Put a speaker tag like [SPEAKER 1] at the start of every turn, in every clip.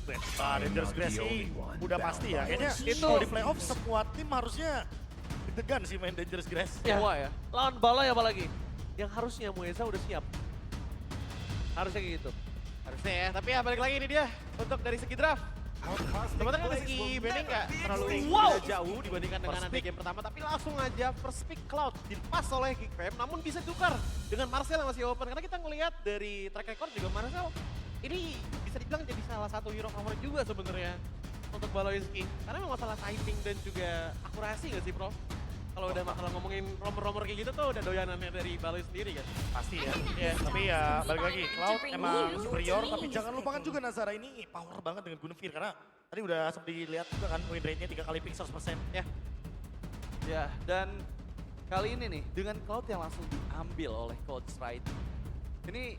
[SPEAKER 1] Dangerous Grace sih udah pasti ya. Kayaknya
[SPEAKER 2] Itu-
[SPEAKER 1] kalau di playoff semua tim harusnya deg-degan sih main Dangerous Grace.
[SPEAKER 2] Semua ya. Lawan Balai apalagi. Yang harusnya Mueza udah siap. Harusnya kayak gitu.
[SPEAKER 3] Harusnya ya, tapi ya balik lagi ini dia untuk dari segi draft. Sebenarnya kan dari segi banding nggak terlalu beda jauh dibandingkan dengan nanti game pertama, tapi langsung aja first pick Cloud dilepas oleh Geekfam, namun bisa tukar dengan Marcel yang masih open. Karena kita ngelihat dari track record juga Marcel ini bisa dibilang jadi salah satu hero favorit juga sebenarnya untuk Baloyski. Karena memang masalah timing dan juga akurasi nggak sih, Prof? Kalau udah masalah ngomongin rumor-rumor kayak gitu tuh udah doyanannya dari Baloy sendiri kan?
[SPEAKER 1] Pasti ya. Ya, tapi ya balik lagi, Cloud emang superior, tapi jangan lupakan juga Nazara ini power banget dengan Guinevere karena tadi udah sempat dilihat juga kan win rate-nya 3 kali pick 100%.
[SPEAKER 3] Ya,
[SPEAKER 4] Ya, dan kali ini nih dengan Cloud yang langsung diambil oleh Coach Wright. Ini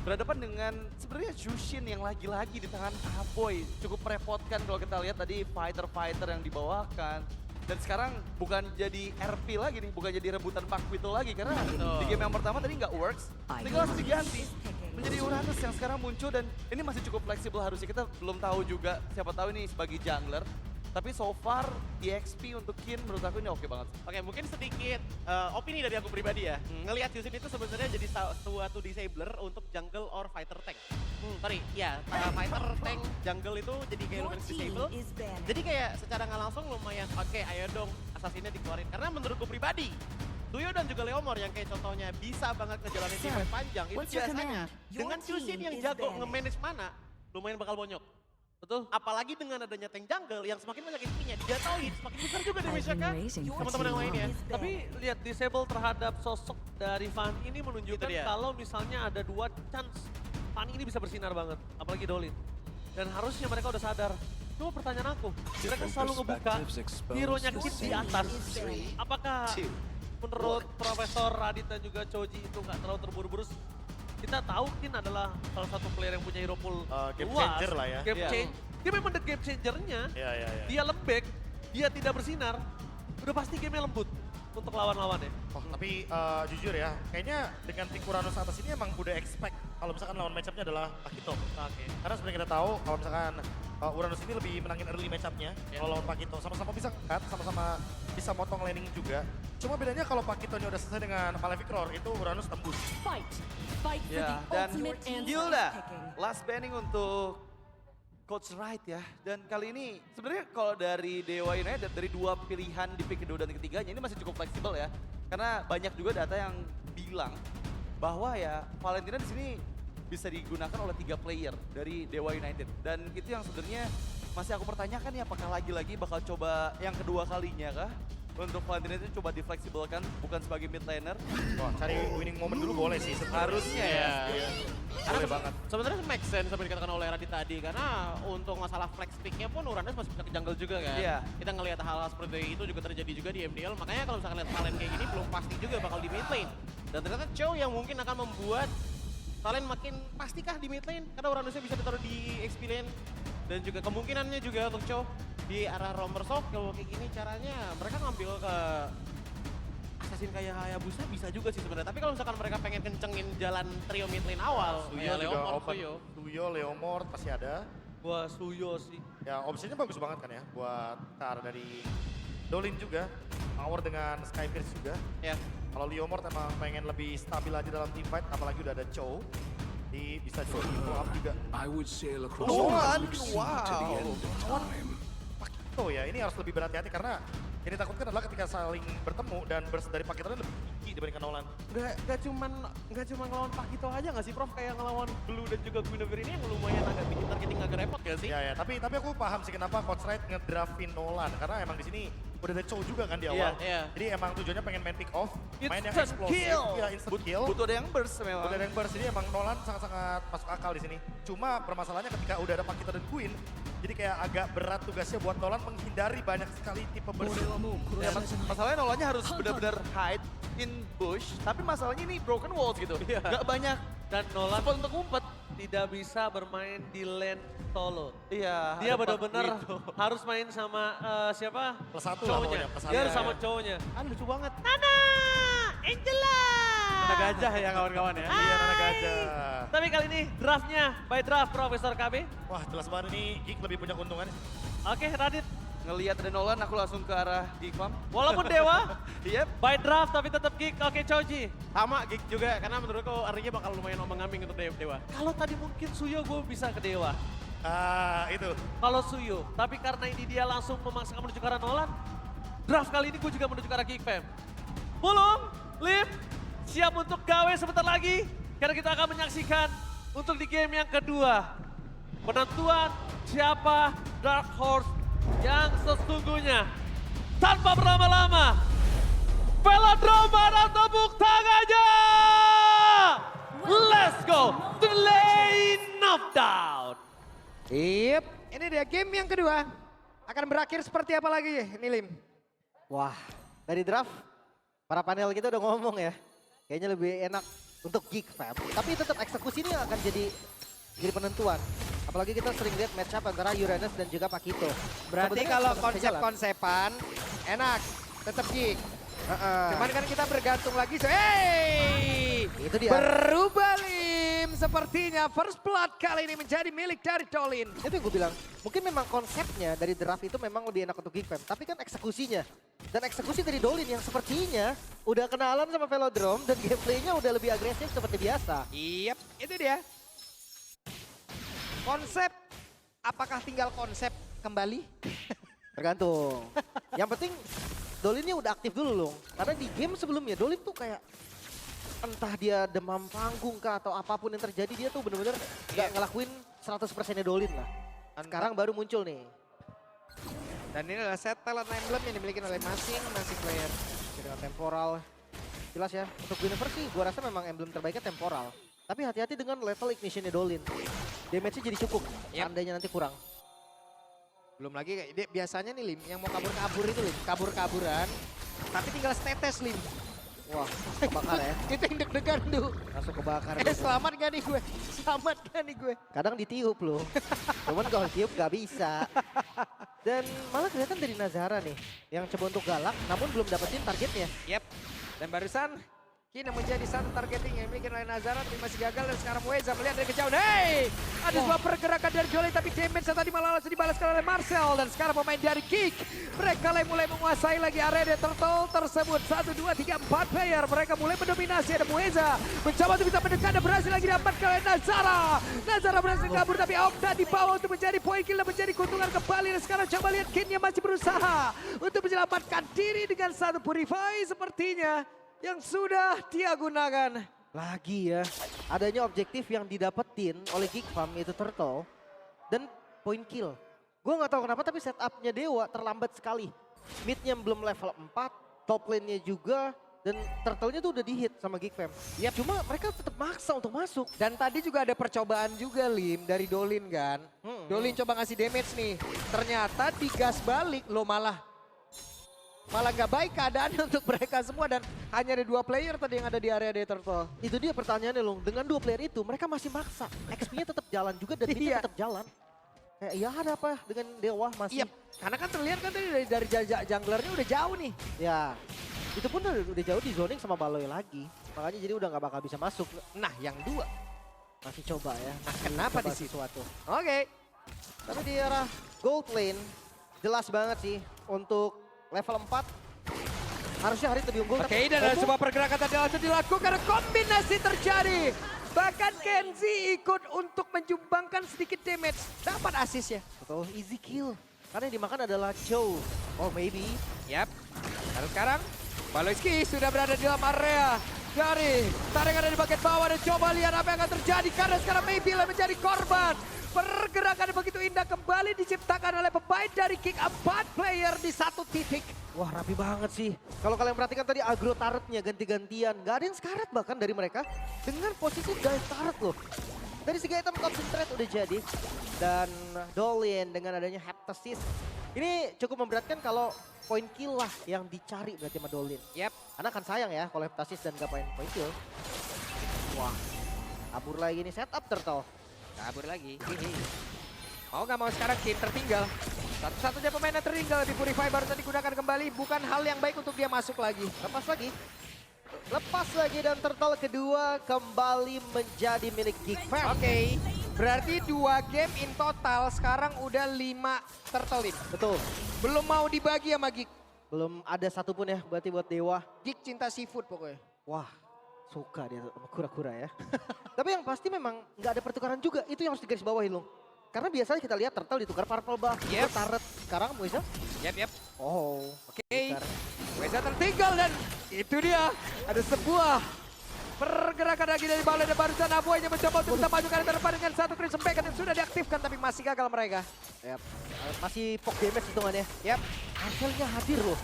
[SPEAKER 4] berhadapan dengan sebenarnya Jushin yang lagi-lagi di tangan Aboy. Cukup merepotkan kalau kita lihat tadi fighter-fighter yang dibawakan. Dan sekarang bukan jadi RP lagi nih, bukan jadi rebutan Pak Vito lagi. Karena di game yang pertama tadi nggak works, tinggal langsung diganti. Menjadi Uranus yang sekarang muncul dan ini masih cukup fleksibel harusnya. Kita belum tahu juga, siapa tahu ini sebagai jungler. Tapi so far, EXP untuk Kin menurut aku ini oke banget.
[SPEAKER 3] oke mungkin sedikit opini dari aku pribadi ya. Ngelihat Justin itu sebenarnya jadi suatu disabler untuk jungle or fighter tank. Sorry, ya fighter tank jungle itu jadi kayak lumayan disable. Jadi kayak secara nggak langsung lumayan oke ayo dong assassinnya dikeluarin. Karena menurutku pribadi, Duyo dan juga Leomor yang kayak contohnya bisa banget ngejalanin team panjang itu
[SPEAKER 5] what's your
[SPEAKER 3] biasanya
[SPEAKER 5] command?
[SPEAKER 3] dengan
[SPEAKER 5] Your
[SPEAKER 3] Justin
[SPEAKER 5] team
[SPEAKER 3] yang
[SPEAKER 5] is
[SPEAKER 3] jago
[SPEAKER 5] banned.
[SPEAKER 3] nge-manage mana lumayan bakal bonyok.
[SPEAKER 2] Betul?
[SPEAKER 3] Apalagi dengan adanya tank jungle yang semakin banyak HP-nya dijatuhin, semakin besar juga damage-nya kan teman-teman yang lainnya.
[SPEAKER 2] Tapi lihat disable terhadap sosok dari Fanny ini menunjukkan
[SPEAKER 3] Itu dia.
[SPEAKER 2] kalau misalnya ada 2 chance Fanny ini bisa bersinar banget, apalagi Dolin. Dan harusnya mereka udah sadar. Cuma pertanyaan aku, mereka selalu ngebuka hero-nya Kid di atas. Apakah menurut Profesor Radit dan juga Choji itu nggak terlalu terburu-buru? Kita tahu Kin adalah salah satu player yang punya hero pool
[SPEAKER 1] Game
[SPEAKER 2] luas.
[SPEAKER 1] changer lah ya.
[SPEAKER 2] Game
[SPEAKER 3] Iya.
[SPEAKER 2] change. Dia memang the game changernya.
[SPEAKER 1] Iya, iya, iya.
[SPEAKER 2] Dia lembek, dia tidak bersinar. Udah pasti gamenya lembut untuk lawan-lawannya.
[SPEAKER 1] Oh, tapi jujur ya, kayaknya dengan pick Uranus atas ini emang udah expect kalau misalkan lawan matchup-nya adalah Pakito.
[SPEAKER 3] Oke.
[SPEAKER 1] Karena sebenarnya kita tahu kalau misalkan Uranus ini lebih menangin early matchup-nya
[SPEAKER 3] Ya.
[SPEAKER 1] kalau lawan Pakito. Sama-sama bisa cut, sama-sama bisa motong laning juga. Cuma bedanya kalau Pakito-nya udah selesai dengan Malefic Roar, itu Uranus tembus.
[SPEAKER 5] Fight. Fight for
[SPEAKER 4] Ya,
[SPEAKER 5] the
[SPEAKER 4] dan
[SPEAKER 5] ultimate answer.
[SPEAKER 4] Gilda, last banning untuk Coach Wright ya. Dan kali ini sebenarnya kalau dari Dewa United, dari 2 pilihan di pick kedua dan ketiganya ini masih cukup fleksibel ya. Karena banyak juga data yang bilang bahwa ya Valentina di sini bisa digunakan oleh 3 player dari Dewa United. Dan itu yang sebenarnya masih aku pertanyakan ya apakah lagi-lagi bakal coba yang kedua kalinya kah? Untuk Valentina itu coba difleksibelkan bukan sebagai mid laner.
[SPEAKER 1] Wah, cari winning moment dulu boleh sih. sebenarnya.
[SPEAKER 4] Harusnya ya.
[SPEAKER 1] Iya.
[SPEAKER 3] Karena
[SPEAKER 1] Boleh banget.
[SPEAKER 3] sebenarnya make sense seperti dikatakan oleh Radit tadi karena untuk masalah flex pick-nya pun Uranus masih bisa ke jungle juga kan.
[SPEAKER 4] Iya.
[SPEAKER 3] Kita ngelihat hal-hal seperti itu juga terjadi juga di MDL. Makanya kalau misalkan lihat talent kayak gini belum pasti juga bakal di mid lane. Dan ternyata Chow yang mungkin akan membuat talent makin pastikah di mid lane karena Uranusnya bisa ditaruh di XP lane. Dan juga kemungkinannya juga untuk Chow di arah Romer Shock kalau kayak gini caranya mereka ngambil ke Assassin kayak Hayabusa bisa juga sih sebenarnya. Tapi kalau misalkan mereka pengen kencengin jalan trio mid lane awal,
[SPEAKER 1] Suyo
[SPEAKER 3] ya
[SPEAKER 1] juga
[SPEAKER 3] Leomord,
[SPEAKER 1] open.
[SPEAKER 3] Suyo.
[SPEAKER 1] Suyo, Leomord pasti ada.
[SPEAKER 2] Gua Suyo sih.
[SPEAKER 1] Ya opsinya bagus banget kan ya buat ke arah dari Dolin juga. Power dengan Skyfierce juga.
[SPEAKER 3] Ya,
[SPEAKER 1] Kalau Leomord emang pengen lebih stabil aja dalam team fight, apalagi udah ada Chow. Bisa juga di blow up juga.
[SPEAKER 6] I would sail across
[SPEAKER 4] Oh,
[SPEAKER 6] the
[SPEAKER 4] aduh,
[SPEAKER 6] galaxy to the end of time.
[SPEAKER 1] Pakito ya, ini harus lebih berhati-hati karena yang ditakutkan adalah ketika saling bertemu dan burst dari Pakito lebih tinggi dibandingkan Nolan.
[SPEAKER 3] nggak cuman ngelawan Pakito aja nggak sih Prof? Kayak ngelawan Blue dan juga Guinevere ini yang lumayan agak bikin targeting agak repot gak sih?
[SPEAKER 1] Ya, tapi aku paham sih kenapa Coach Wright ngedraftin Nolan karena emang di sini udah ada Chow juga kan di awal.
[SPEAKER 3] Iya.
[SPEAKER 1] Jadi emang tujuannya pengen main pick off, main yang
[SPEAKER 4] Instant
[SPEAKER 1] explosive,
[SPEAKER 4] kill.
[SPEAKER 1] ya instant kill.
[SPEAKER 4] Butuh ada yang burst memang.
[SPEAKER 1] Udah ada yang burst, jadi emang Nolan sangat-sangat masuk akal di sini. Cuma permasalahannya ketika udah ada Pakito dan Queen, jadi kayak agak berat tugasnya buat Nolan menghindari banyak sekali tipe burst.
[SPEAKER 4] Ya, masalahnya Nolannya harus benar-benar hide in bush, tapi masalahnya ini broken walls gitu.
[SPEAKER 3] Iya.
[SPEAKER 4] Gak banyak
[SPEAKER 2] Dan Nolan
[SPEAKER 4] spot untuk ngumpet.
[SPEAKER 2] tidak bisa bermain di lane solo.
[SPEAKER 4] Iya.
[SPEAKER 2] Dia
[SPEAKER 4] ada
[SPEAKER 2] benar-benar
[SPEAKER 4] Paquito.
[SPEAKER 2] harus main sama siapa?
[SPEAKER 1] Plus satu lah
[SPEAKER 2] Cowoknya.
[SPEAKER 1] pokoknya, plus
[SPEAKER 2] Dia harus
[SPEAKER 1] satu.
[SPEAKER 2] sama cowoknya.
[SPEAKER 3] Ah lucu banget.
[SPEAKER 2] Nana! Angela!
[SPEAKER 3] Ada gajah ya kawan-kawan ya.
[SPEAKER 1] Iya, Nana Gajah.
[SPEAKER 2] Tapi kali ini draftnya by draft Profesor KB.
[SPEAKER 1] Wah, jelas banget ini Geek lebih punya keuntungan.
[SPEAKER 2] Oke, Radit.
[SPEAKER 4] Ngelihat ada Nolan, aku langsung ke arah Geekfam.
[SPEAKER 2] Walaupun Dewa,
[SPEAKER 4] Yep.
[SPEAKER 2] by draft tapi tetap Geek. Oke, Choji.
[SPEAKER 3] Sama Geek juga karena menurutku artinya bakal lumayan ombang-ambing untuk Dewa.
[SPEAKER 2] Kalau tadi mungkin Suyo gue bisa ke Dewa.
[SPEAKER 1] Ah, itu.
[SPEAKER 2] Kalau Suyo, tapi karena ini dia langsung memaksakan menuju ke arah Nolan, draft kali ini gue juga menuju ke arah Geek Fam. Bulung, Lim, siap untuk gawe sebentar lagi, karena kita akan menyaksikan untuk di game yang kedua. Penentuan siapa Dark Horse yang sesungguhnya. Tanpa berlama-lama, Velodrome dan tepuk tangannya! Let's go to the lane of down.
[SPEAKER 7] Yep, ini dia game yang kedua. Akan berakhir seperti apa lagi ini Lim?
[SPEAKER 8] Wah, dari draft para panel kita udah ngomong ya. Kayaknya lebih enak untuk Geek Fam. Tapi tetap eksekusi ini akan jadi penentuan. Apalagi kita sering lihat match up antara Uranus dan juga Paquito.
[SPEAKER 7] Berarti
[SPEAKER 8] Sebenarnya
[SPEAKER 7] kalau
[SPEAKER 8] tetap bisa jalan.
[SPEAKER 7] konsep-konsepan enak, tetap Geek. Cuman kan kita bergantung lagi. Hey!
[SPEAKER 8] Itu dia.
[SPEAKER 7] Berubah Lim. Sepertinya first blood kali ini menjadi milik dari Dolin.
[SPEAKER 8] Itu yang gue bilang, mungkin memang konsepnya dari draft itu memang lebih enak untuk Geek Fam. Tapi kan eksekusinya. Dan eksekusi dari Dolin yang sepertinya udah kenalan sama Velodrome dan gameplaynya udah lebih agresif seperti biasa.
[SPEAKER 7] Yep, itu dia. Konsep, apakah tinggal konsep kembali?
[SPEAKER 8] Tergantung. Yang penting Dolinnya udah aktif dulu loh. Karena di game sebelumnya Dolin tuh kayak entah dia demam panggung kah atau apapun yang terjadi dia tuh bener-bener gak ngelakuin 100%-nya Dolin lah. Sekarang baru muncul nih.
[SPEAKER 7] Dan ini adalah set talent emblem yang dimiliki oleh masing-masing player.
[SPEAKER 8] Dengan temporal. Jelas ya, untuk Guinevere sih gua rasa memang emblem terbaiknya temporal. Tapi hati-hati dengan level ignitionnya Dolin. Damage-nya jadi cukup, seandainya nanti kurang.
[SPEAKER 7] Belum lagi kayak dia biasanya nih Lim, yang mau kabur-kabur itu Lim, kabur-kaburan. Tapi tinggal tetes Lim.
[SPEAKER 8] Wah, kebakar ya.
[SPEAKER 7] Itu yang deg-degan tuh.
[SPEAKER 8] Langsung kebakar.
[SPEAKER 7] Selamat gak nih gue? Selamat gak nih gue?
[SPEAKER 8] Kadang ditiup loh. Cuman kalau tiup gak bisa. Dan malah kelihatan dari Nazara nih. Yang coba untuk galak namun belum dapetin targetnya.
[SPEAKER 7] Yep. Dan barusan Kina menjadi satu targeting yang dimiliki oleh Nazara tapi masih gagal dan sekarang Weza melihat dari kejauhan. Hey! Ada sebuah pergerakan dari Jolly tapi damage tadi malah langsung dibalaskan oleh Marcel dan sekarang pemain dari Geek. Mereka mulai menguasai lagi area Turtle tersebut. 1, 2, 3, 4 player. Mereka mulai mendominasi. Ada Weza mencoba untuk bisa mendekat dan berhasil lagi dapatkan oleh Nazara. Nazara berhasil kabur tapi Okta di bawah untuk menjadi point kill dan menjadi keuntungan kembali. Dan sekarang coba lihat Kinnya masih berusaha untuk menyelamatkan diri dengan satu purify sepertinya yang sudah dia gunakan.
[SPEAKER 8] Lagi ya, adanya objektif yang didapetin oleh Geek Farm yaitu Turtle dan point kill. Gue nggak tahu kenapa tapi setupnya Dewa terlambat sekali. Midnya belum level 4, top lane-nya juga dan Turtle-nya tuh udah di-hit sama Geek Farm. Ya cuma mereka tetap maksa untuk masuk.
[SPEAKER 7] Dan tadi juga ada percobaan juga Lim dari Dolin kan. Dolin coba ngasih damage nih. Ternyata digas balik lo malah nggak baik keadaannya untuk mereka semua dan hanya ada 2 player tadi yang ada di area D Turtle.
[SPEAKER 8] Itu dia pertanyaannya loh, dengan 2 player itu mereka masih maksa. XP-nya tetap jalan juga dan hitnya tetap jalan. Kayak ya ada apa dengan Dewa masih.
[SPEAKER 7] Iya, karena kan terlihat kan tadi dari junglernya udah jauh nih.
[SPEAKER 8] Ya, itu pun udah jauh di zoning sama Baloy lagi. Makanya jadi udah nggak bakal bisa masuk.
[SPEAKER 7] Nah yang 2.
[SPEAKER 8] Masih coba ya.
[SPEAKER 7] Nah kenapa
[SPEAKER 8] Coba
[SPEAKER 7] di situ?
[SPEAKER 8] sesuatu.
[SPEAKER 7] Oke.
[SPEAKER 8] Tapi di arah gold lane, jelas banget sih untuk level 4. Harusnya Harit lebih unggul.
[SPEAKER 7] Oke, dan ada sebuah pergerakan tadi langsung dilakukan, kombinasi terjadi. Bahkan Kenzie ikut untuk menjumbangkan sedikit damage. Dapat assist ya.
[SPEAKER 8] Betul, easy kill. Karena yang dimakan adalah Joe. Or maybe.
[SPEAKER 7] Yap. Lalu sekarang, Baloyski sudah berada di dalam area dari tarik ada di bagian bawah dan coba lihat apa yang akan terjadi. Karena sekarang maybe menjadi korban. Pergerakan begitu indah kembali diciptakan oleh pemain dari Kick 4 player di satu titik.
[SPEAKER 8] Wah rapi banget sih. Kalau kalian perhatikan tadi agro turretnya ganti-gantian. Gak ada yang sekarat bahkan dari mereka. Dengan posisi dive turret loh. Dari segi item concentrate udah jadi. Dan Dolin dengan adanya Heptasis. Ini cukup memberatkan kalau point kill lah yang dicari berarti sama Dolin.
[SPEAKER 7] Yap.
[SPEAKER 8] Karena kan sayang ya kalau Heptasis dan gak point kill. Wah kabur lagi nih setup Turtle.
[SPEAKER 7] Kabur lagi. Mau nggak mau sekarang Kin tertinggal. Satu-satunya pemain yang tertinggal di Purify baru tadi digunakan kembali. Bukan hal yang baik untuk dia masuk lagi.
[SPEAKER 8] Lepas lagi. Lepas lagi dan turtle kedua kembali menjadi milik Geek Fam.
[SPEAKER 7] Oke, berarti 2 game in total sekarang udah 5 turtle in.
[SPEAKER 8] Betul.
[SPEAKER 7] Belum mau dibagi sama Geek.
[SPEAKER 8] Belum ada satupun ya berarti buat Dewa.
[SPEAKER 7] Geek cinta seafood pokoknya.
[SPEAKER 8] Wah, suka dia sama kura-kura ya. Tapi yang pasti memang nggak ada pertukaran juga. Itu yang harus digarisbawahi Lung. Karena biasanya kita lihat turtle ditukar purple buff,
[SPEAKER 7] Yep.
[SPEAKER 8] turret. Sekarang Moisa,
[SPEAKER 7] Yap.
[SPEAKER 8] oh,
[SPEAKER 7] Oke,
[SPEAKER 8] tukar.
[SPEAKER 7] Weza tertinggal dan itu dia. Ada sebuah pergerakan lagi dari Balai dan barusan Aboy yang mencoba untuk bisa maju ke arah depan dengan satu Crimson Packet yang sudah diaktifkan tapi masih gagal mereka.
[SPEAKER 8] Yap. Masih poke damage hitungannya.
[SPEAKER 7] Yap.
[SPEAKER 8] Marcelnya hadir loh.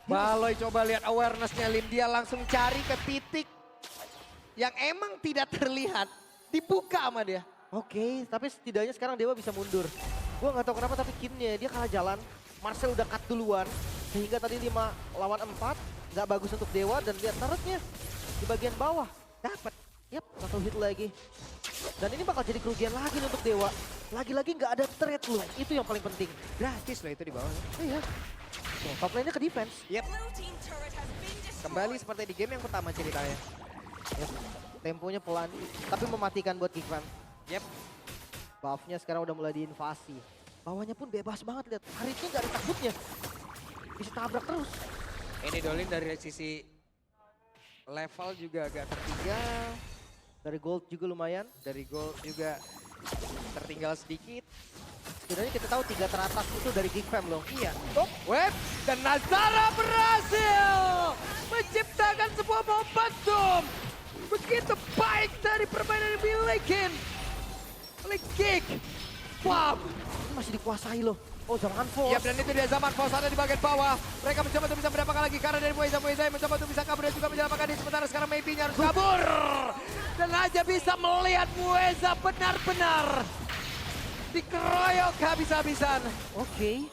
[SPEAKER 7] Baloy coba lihat awareness-nya Lim. Dia langsung cari ke titik yang emang tidak terlihat. Dibuka sama dia.
[SPEAKER 8] Oke, tapi setidaknya sekarang Dewa bisa mundur. Gua nggak tahu kenapa tapi Kinnya dia kalah jalan. Marcel udah cut duluan. Sehingga tadi 5 lawan 4. Nggak bagus untuk Dewa dan lihat turretnya di bagian bawah. Dapat. Yap, 1 hit lagi. Dan ini bakal jadi kerugian lagi nih untuk Dewa. Lagi-lagi nggak ada threat loh. Itu yang paling penting.
[SPEAKER 7] Gratis loh itu di bawah.
[SPEAKER 8] Iya. Tuh, top lane-nya ke defense.
[SPEAKER 7] Yap. Kembali seperti di game yang pertama ceritanya.
[SPEAKER 8] Yap. Temponya pelan, tapi mematikan buat Geekman.
[SPEAKER 7] Yap.
[SPEAKER 8] Buff-nya sekarang udah mulai diinvasi. Bawahnya pun bebas banget lihat. Haritnya nggak ada takutnya. Bisa tabrak terus.
[SPEAKER 7] Ini Dolin dari sisi level juga agak tertinggal.
[SPEAKER 8] Dari gold juga lumayan.
[SPEAKER 7] Dari gold juga tertinggal sedikit.
[SPEAKER 8] Setidaknya kita tahu 3 teratas itu dari Geek Fam loh.
[SPEAKER 7] Iya. Oh, web dan Nazara berhasil menciptakan sebuah momentum. Begitu baik dari permainan yang dimiliki oleh Geek. Wow.
[SPEAKER 8] Ini masih dikuasai loh. Oh, zaman Force.
[SPEAKER 7] Yap, dan itu dia zaman Force ada di bagian bawah. Mereka mencoba untuk bisa mendapatkan lagi karena dari Moisa yang mencoba untuk bisa kabur dan juga menyelamatkan diri. Sementara sekarang maybe-nya harus kabur. Dan aja bisa melihat Moisa benar-benar dikeroyok habis-habisan.
[SPEAKER 8] Oke.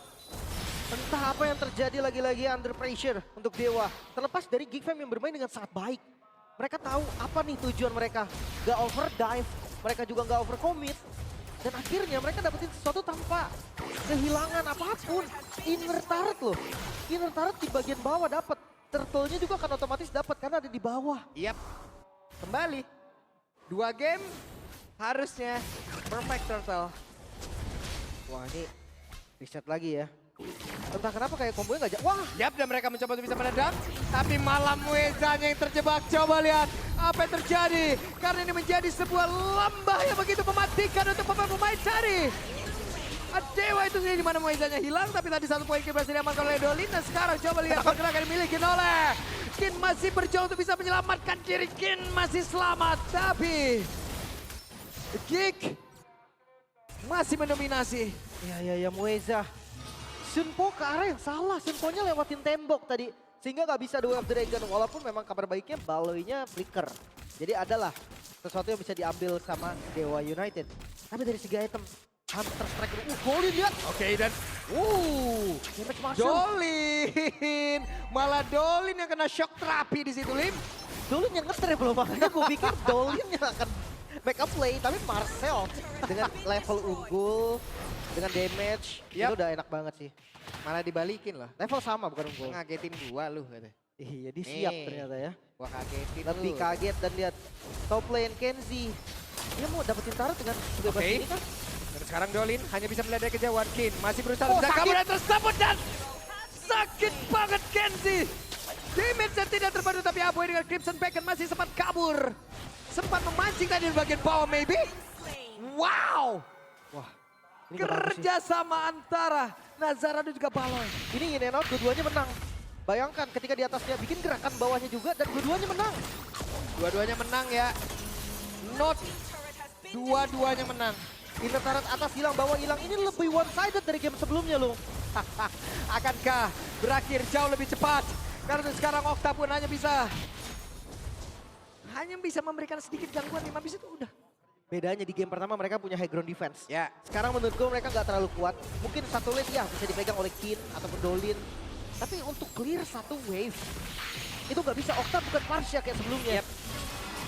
[SPEAKER 8] Entah apa yang terjadi lagi-lagi under pressure untuk Dewa. Terlepas dari Geek Fam yang bermain dengan sangat baik. Mereka tahu apa nih tujuan mereka. Gak overdive, mereka juga gak overcommit. Dan akhirnya mereka dapetin sesuatu tanpa kehilangan apapun. Inner turret loh. Inner turret di bagian bawah dapat. Turtle-nya juga akan otomatis dapat karena ada di bawah.
[SPEAKER 7] Yap. Kembali. 2 game harusnya perfect turtle.
[SPEAKER 8] Wah, ini reset lagi ya. Entah kenapa kayak kombonya gak wah.
[SPEAKER 7] Yap, dan mereka mencoba untuk bisa menendang. Tapi malam Moisanya yang terjebak. Coba lihat apa yang terjadi. Karena ini menjadi sebuah lembah yang begitu mematikan untuk pemain-pemain cari. Dewa itu sendiri di mana Moisanya hilang. Tapi tadi 1 poin berhasil diamankan oleh Dolin. Dan sekarang coba lihat pergerakan yang dimiliki oleh Kin masih berjuang untuk bisa menyelamatkan diri. Kin masih selamat. Tapi Geek masih mendominasi.
[SPEAKER 8] Ya Mueza. Sunpo ke arah yang salah. Sunpo-nya lewatin tembok tadi. Sehingga gak bisa duel Dragon. Walaupun memang kabar baiknya Baloy-nya flicker. Jadi adalah sesuatu yang bisa diambil sama Dewa United. Tapi dari segi item, Hunter Striker. Golin lihat.
[SPEAKER 7] Oke, dan
[SPEAKER 8] Damage Marshall.
[SPEAKER 7] Dolin. Malah Dolin yang kena shock terapi di situ, Lim.
[SPEAKER 8] Dolin yang nge-trap loh. Makanya gue pikir Dolin yang akan make up play. Tapi Marcel dengan level unggul, dengan damage, itu udah enak banget sih.
[SPEAKER 7] Malah dibalikin loh.
[SPEAKER 8] Level sama bukan unggul.
[SPEAKER 7] Ngagetin gua lu kata.
[SPEAKER 8] Iya, dia siap
[SPEAKER 7] Nih.
[SPEAKER 8] ternyata ya.
[SPEAKER 7] Gua kagetin
[SPEAKER 8] Lebih
[SPEAKER 7] lu.
[SPEAKER 8] kaget dan lihat top lane Kenzie. Dia mau dapetin turret dengan sebebas
[SPEAKER 7] Oke.
[SPEAKER 8] ini kan.
[SPEAKER 7] Dan sekarang Dolin hanya bisa melihat dari kejauhan. Kin masih berusaha
[SPEAKER 8] Oh,
[SPEAKER 7] bisa
[SPEAKER 8] sakit.
[SPEAKER 7] kabur dan tersebut dan sakit banget Kenzie. Damage yang tidak terbantu tapi Aboy dengan Crimson Packet masih sempat kabur. Sempat memancing tadi di bagian bawah maybe. Wow.
[SPEAKER 8] Wah, ini nggak bagus sih.
[SPEAKER 7] Kerja sama antara Nazara dan juga Baloy.
[SPEAKER 8] Ini in and out, dua-duanya menang. Bayangkan ketika di atasnya bikin gerakan bawahnya juga dan dua-duanya menang.
[SPEAKER 7] Dua-duanya menang ya. Not dua-duanya menang.
[SPEAKER 8] Inner turret atas hilang, bawah hilang. Ini lebih one-sided dari game sebelumnya loh.
[SPEAKER 7] Akankah berakhir jauh lebih cepat? Karena sekarang Okta pun hanya bisa memberikan sedikit gangguan 5 bis itu udah.
[SPEAKER 8] Bedanya di game pertama mereka punya high ground defense.
[SPEAKER 7] Ya.
[SPEAKER 8] Sekarang menurut gue mereka nggak terlalu kuat. Mungkin satu lane ya bisa dipegang oleh Kin ataupun Dolin. Tapi untuk clear satu wave, itu nggak bisa. Okta bukan Parsha kayak sebelumnya.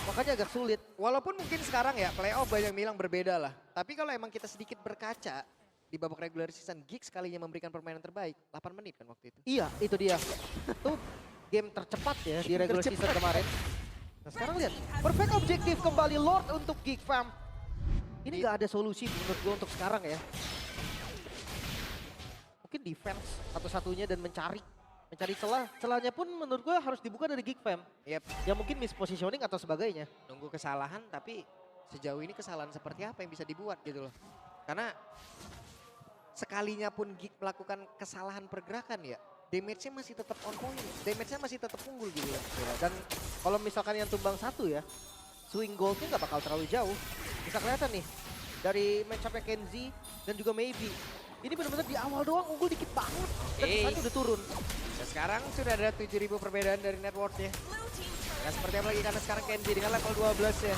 [SPEAKER 8] Makanya agak sulit.
[SPEAKER 7] Walaupun mungkin sekarang ya playoff banyak yang bilang berbeda lah. Tapi kalau emang kita sedikit berkaca di babak regular season, Giggs sekalinya memberikan permainan terbaik 8 menit kan waktu itu.
[SPEAKER 8] Iya, itu dia. Itu game tercepat ya di regular season kemarin. Nah sekarang lihat, perfect objektif kembali Lord untuk Geek Fam. Ini nggak ada solusi menurut gue untuk sekarang ya. Mungkin defense satu-satunya dan mencari celah. Celahnya pun menurut gue harus dibuka dari Geek Fam.
[SPEAKER 7] Yep.
[SPEAKER 8] Ya mungkin mispositioning atau sebagainya.
[SPEAKER 7] Nunggu kesalahan tapi sejauh ini kesalahan seperti apa yang bisa dibuat gitu loh. Karena sekalinya pun Geek melakukan kesalahan pergerakan ya, damage-nya masih tetap on point, damage-nya masih tetap unggul gitu ya.
[SPEAKER 8] Dan kalau misalkan yang tumbang satu ya, swing goalnya nggak bakal terlalu jauh. Bisa kelihatan nih dari match-up-nya Kenzie dan juga Maybe. Ini benar-benar di awal doang unggul dikit banget. Dan sisanya udah turun.
[SPEAKER 7] Dan sekarang sudah ada 7.000 perbedaan dari net worth-nya. Nah seperti apa lagi karena sekarang Kenzie dengan level 12 ya.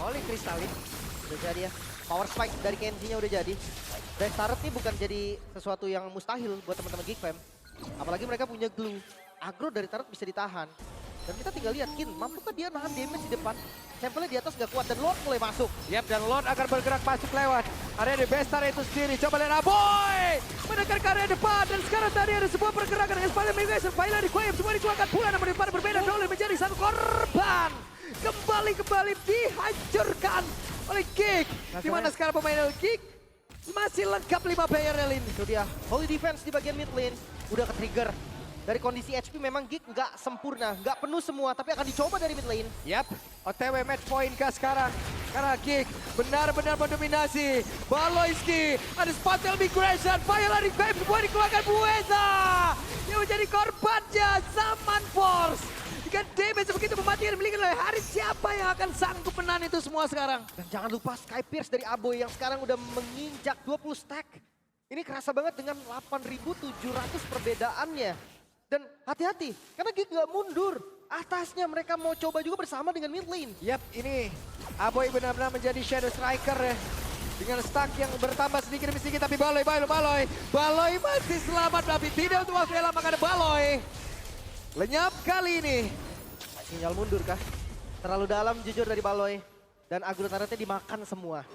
[SPEAKER 7] Holy Crystalline.
[SPEAKER 8] Udah jadi ya. Power spike dari Kenzie-nya udah jadi. Dan turret nih bukan jadi sesuatu yang mustahil buat teman-teman Geek Fam. Apalagi mereka punya glue. Aggro dari turret bisa ditahan. Dan kita tinggal lihat, Kin, mampukah dia nahan damage di depan? Sampelnya di atas gak kuat dan Lord mulai masuk.
[SPEAKER 7] Yap, dan Lord akan bergerak masuk lewat area di Bestar itu sendiri. Coba lihat Aboy menekan ke area depan. Dan sekarang tadi ada sebuah pergerakan dengan Spider Miguel. Spider di Quave, semua dikeluarkan pula. Namun di depan berbeda, Dolly menjadi satu korban. Kembali dihancurkan oleh Geek. Dimana sekarang pemain Geek masih lengkap 5 player Lin.
[SPEAKER 8] Itu dia, holy defense di bagian mid lane. Udah ke-trigger. Dari kondisi HP memang Geek nggak sempurna, nggak penuh semua, tapi akan dicoba dari mid lane.
[SPEAKER 7] Yap, OTW match point kah sekarang? Karena Geek benar-benar mendominasi. Baloyski, ada spatial migration, fire lari Quave, semua dikeluarkan Bueza. Yang menjadi korbannya Zaman Force. Dengan damage begitu mematikan dimiliki oleh Haris, siapa yang akan sanggup menahan itu semua sekarang?
[SPEAKER 8] Dan jangan lupa Sky Pierce dari Aboy yang sekarang udah menginjak 20 stack. Ini kerasa banget dengan 8.700 perbedaannya. Dan hati-hati, karena Geek nggak mundur. Atasnya mereka mau coba juga bersama dengan mid lane.
[SPEAKER 7] Yap, ini Aboy benar-benar menjadi shadow striker ya. Dengan stack yang bertambah sedikit demi sedikit, tapi Baloy masih selamat, tapi tidak untuk waktu yang lama karena Baloy lenyap kali ini.
[SPEAKER 8] Sinyal mundur kah? Terlalu dalam jujur dari Baloy. Dan aggro turretnya dimakan semua.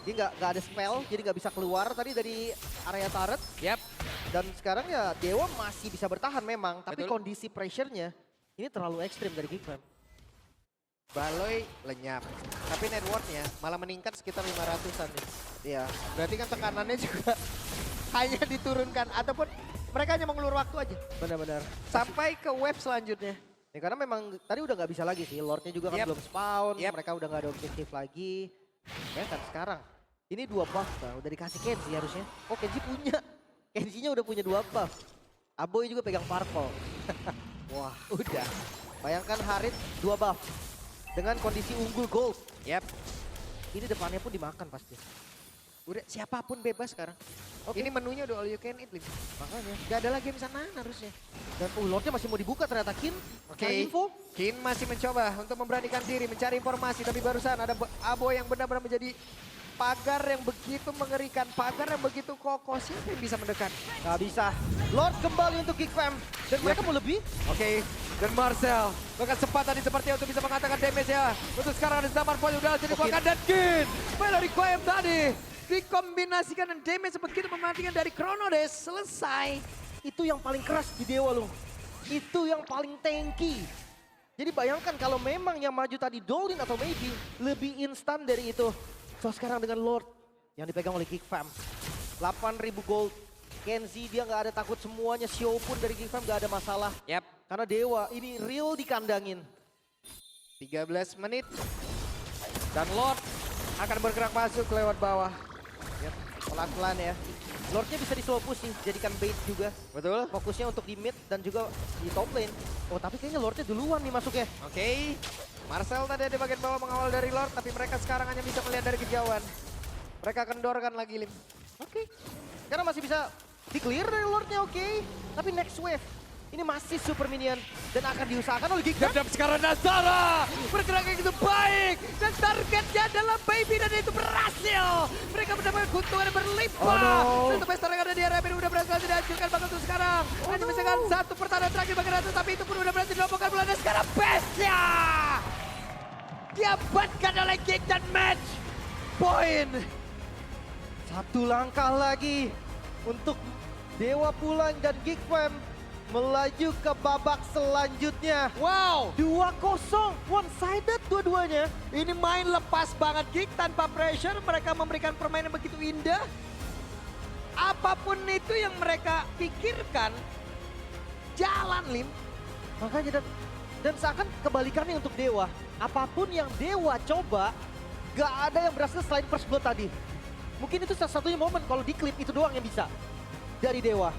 [SPEAKER 8] Dia nggak ada spell, jadi nggak bisa keluar tadi dari area turret.
[SPEAKER 7] Yap.
[SPEAKER 8] Dan sekarang ya Dewa masih bisa bertahan memang, tapi
[SPEAKER 7] Betul.
[SPEAKER 8] kondisi pressure-nya ini terlalu ekstrim dari Geek Fam.
[SPEAKER 7] Baloy lenyap, tapi net worth-nya malah meningkat sekitar 500-an nih.
[SPEAKER 8] Iya.
[SPEAKER 7] Berarti kan tekanannya juga hanya diturunkan ataupun mereka hanya mengeluarkan waktu aja.
[SPEAKER 8] Benar-benar.
[SPEAKER 7] Sampai ke wave selanjutnya.
[SPEAKER 8] Ya karena memang tadi udah nggak bisa lagi sih, Lordnya juga kan
[SPEAKER 7] Yap.
[SPEAKER 8] belum spawn,
[SPEAKER 7] Yap.
[SPEAKER 8] mereka udah nggak ada objektif lagi. Ya kan sekarang, ini 2 buff bah, udah dikasih Kenzie harusnya. Oh Kenzie punya, Kenzie-nya udah punya 2 buff. Aboy juga pegang purple. Wah udah, bayangkan Harit 2 buff. Dengan kondisi unggul gold.
[SPEAKER 7] Yap.
[SPEAKER 8] Ini depannya pun dimakan pasti.
[SPEAKER 7] Udah siapapun bebas sekarang.
[SPEAKER 8] Oke.
[SPEAKER 7] Ini menunya udah all you can eat, Lim.
[SPEAKER 8] Makanya.
[SPEAKER 7] Gak ada lagi yang bisa nahan harusnya.
[SPEAKER 8] Dan Lordnya masih mau dibuka ternyata Kin.
[SPEAKER 7] Oke.
[SPEAKER 8] Cari info.
[SPEAKER 7] Kin masih mencoba untuk memberanikan diri, mencari informasi. Tapi barusan ada Aboy yang benar-benar menjadi pagar yang begitu mengerikan. Pagar yang begitu kokoh. Siapa yang bisa mendekat?
[SPEAKER 8] Gak bisa. Lord kembali untuk Geek Fam. Dan mereka mau lebih.
[SPEAKER 7] Oke. Dan Marcel bahkan sempat tadi sepertinya untuk bisa mengatakan damage ya. Untuk sekarang ada Zaman Force udah jadi dikeluarkan dan Kin. Melody Quave tadi dikombinasikan dan damage begitu mematikan dari Chronodes. Selesai.
[SPEAKER 8] Itu yang paling keras di Dewa loh. Itu yang paling tanky. Jadi bayangkan kalau memang yang maju tadi Dolin atau Maybe lebih instan dari itu. So sekarang dengan Lord yang dipegang oleh Geek Fam. 8.000 gold. Kenzie dia nggak ada takut semuanya. Show pun dari Geek Fam nggak ada masalah.
[SPEAKER 7] Yap.
[SPEAKER 8] Karena Dewa ini real dikandangin.
[SPEAKER 7] 13 menit. Dan Lord akan bergerak masuk lewat bawah.
[SPEAKER 8] Yap, pelan-pelan ya. Lordnya bisa di slow push sih, jadikan bait juga.
[SPEAKER 7] Betul.
[SPEAKER 8] Fokusnya untuk di mid dan juga di top lane. Oh tapi kayaknya Lordnya duluan nih masuknya.
[SPEAKER 7] Oke. Marcel tadi di bagian bawah mengawal dari Lord. Tapi mereka sekarang hanya bisa melihat dari kejauhan. Mereka kendorkan lagi, Lim.
[SPEAKER 8] Oke. Karena masih bisa di clear dari Lordnya oke. Tapi next wave. Ini masih super minion dan akan diusahakan oleh Geekfam.
[SPEAKER 7] Dap sekarang Nazara bergerak yang begitu baik dan targetnya adalah Baby dan itu berhasil. Mereka mendapatkan keuntungan yang berlimpah.
[SPEAKER 8] Oh, no.
[SPEAKER 7] Satu pesta yang ada di area udah berhasil dihancurkan bahkan untuk sekarang. Hanya misalkan satu pertahanan terakhir bagi Ratu tapi itu pun udah berhasil dilompokan bulan dan sekarang Bestnya diamankan oleh Geek dan match point.
[SPEAKER 8] Satu langkah lagi untuk Dewa Pulang dan Geekfam melaju ke babak selanjutnya.
[SPEAKER 7] Wow,
[SPEAKER 8] 2-0, one-sided dua-duanya.
[SPEAKER 7] ini main lepas banget Geek tanpa pressure. Mereka memberikan permainan begitu indah. Apapun itu yang mereka pikirkan, jalan Lim.
[SPEAKER 8] Makanya dan seakan kebalikannya untuk Dewa. Apapun yang Dewa coba, gak ada yang berhasil selain first blood tadi. Mungkin itu salah satunya momen kalau di klip itu doang yang bisa dari Dewa.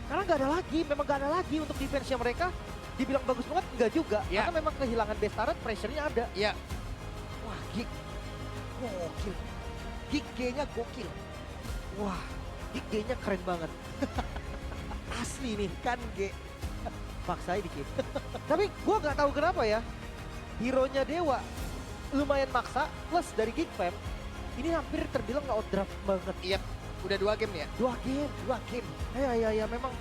[SPEAKER 8] Karena gak ada lagi, memang gak ada lagi untuk defense-nya mereka. Dibilang bagus banget, enggak juga.
[SPEAKER 7] Ya.
[SPEAKER 8] Karena memang kehilangan base turret, pressure-nya ada.
[SPEAKER 7] Ya,
[SPEAKER 8] Wah, Geek.
[SPEAKER 7] gokil. Geek G-nya gokil.
[SPEAKER 8] Wah, Geek G-nya keren banget. Asli nih.
[SPEAKER 7] Kan G.
[SPEAKER 8] Paksain dikit. Tapi gua nggak tahu kenapa ya. Hero-nya Dewa lumayan maksa, plus dari Geekfam ini hampir terbilang nggak outdraft banget.
[SPEAKER 7] Iya, udah 2 game ya?
[SPEAKER 8] 2 game. Ya, memang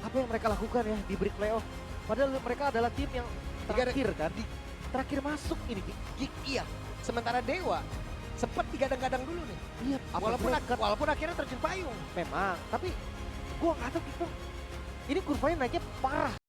[SPEAKER 8] apa yang mereka lakukan ya di break playoff. Padahal mereka adalah tim yang terakhir kan. Terakhir masuk ini.
[SPEAKER 7] Geek iya. Sementara Dewa sempat digadang-gadang dulu nih.
[SPEAKER 8] Iya,
[SPEAKER 7] Walaupun akhirnya terjun payung.
[SPEAKER 8] memang. Tapi gua nggak tahu Geekfam. Ini kurvanya naiknya parah